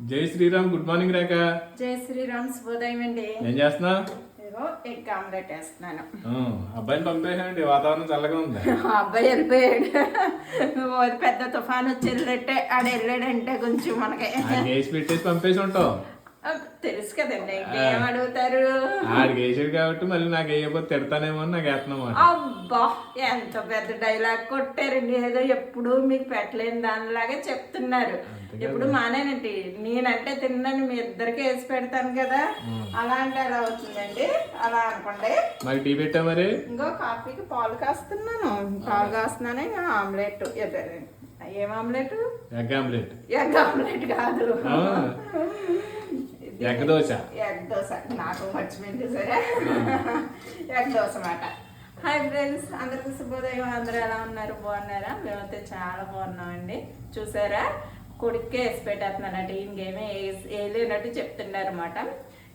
జై Sriram. Good morning రేఖ. జై శ్రీరామ్. శుభోదయం అండి. ఏం చేస్తున్నా? ఏదో ఎగ్ ఆమ్లెట్ వేస్తున్నాను. అబ్బాయిని పంపేయండి, వాతావరణం చల్లగా ఉంది. అబ్బాయి వెళ్ళిపోయాడు. పెద్ద తుఫాన్ వచ్చి వెళ్ళట్టే ఆడ వెళ్ళాడంటే కొంచెం మనకి వేసి పెట్టేసి పంపేసి ఉంటావు. తెలుసు కదండి, ఇంకేం అడుగుతారు. ఆడికి వేసాడు కాబట్టి మళ్ళీ నాకు వేయకపోతే తిడతానేమో అని నాకు వేస్తున్నాం. అబ్బా, ఎంత పెద్ద డైలాగ్ కొట్టారండి. ఏదో ఎప్పుడు మీకు పెట్టలేని దానిలాగా చెప్తున్నారు. ఎప్పుడు మానేనండి, నేనంటే తిన్నాను, మీ ఇద్దరికి వేసి పెడతాను కదా, అలా అంటే ఎలా అవుతుందండి? అలా అనుకోండి. మరి టీ పెట్టా మరి? ఇంకో కాఫీకి పాలు కాస్తున్నాను. పాలు కాస్తున్నాను. ఇంకా ఆమ్లెట్. ఏం omelette? Egg omelette. Egg omelette కాదు, ఎగ్ దోశ. ఎగ్ దోశ నాకు మర్చిపోయింది. సరే, ఎగ్ దోశ మాట. హాయ్ ఫ్రెండ్స్, అందరికీ శుభోదయం. అందరూ ఎలా ఉన్నారు? బాగున్నారా? మేమైతే చాలా బాగున్నామండి. చూసారా, కొడుక్కే వేసి పెట్టేస్తున్నానంటే ఇంకేమీ వేయలేనట్టు చెప్తున్నారు అన్నమాట.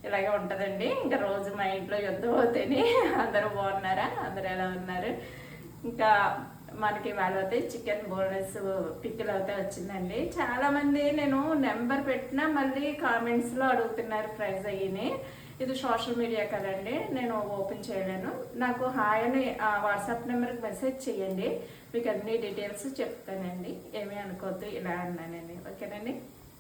ఇలాగే ఉంటుందండి ఇంకా రోజు మా ఇంట్లో యుద్ధం అవుతాయి. అందరూ బాగున్నారా? అందరూ ఎలా ఉన్నారు? ఇంకా మనకి వాళ్ళు అయితే చికెన్ బోనస్ పిక్కులు అయితే వచ్చిందండి. చాలామంది నేను నెంబర్ పెట్టినా మళ్ళీ కామెంట్స్లో అడుగుతున్నారు ప్రైజ్ అయ్యి. ఇది సోషల్ మీడియా కదండి, నేను ఓపెన్ చేయలేను. నాకు హాయ్ అని వాట్సాప్ నెంబర్కి మెసేజ్ చేయండి, మీకు అన్ని డీటెయిల్స్ చెప్తానండి. ఏమీ అనుకోవద్దు, ఇలా అన్నానండి. ఓకేనండి.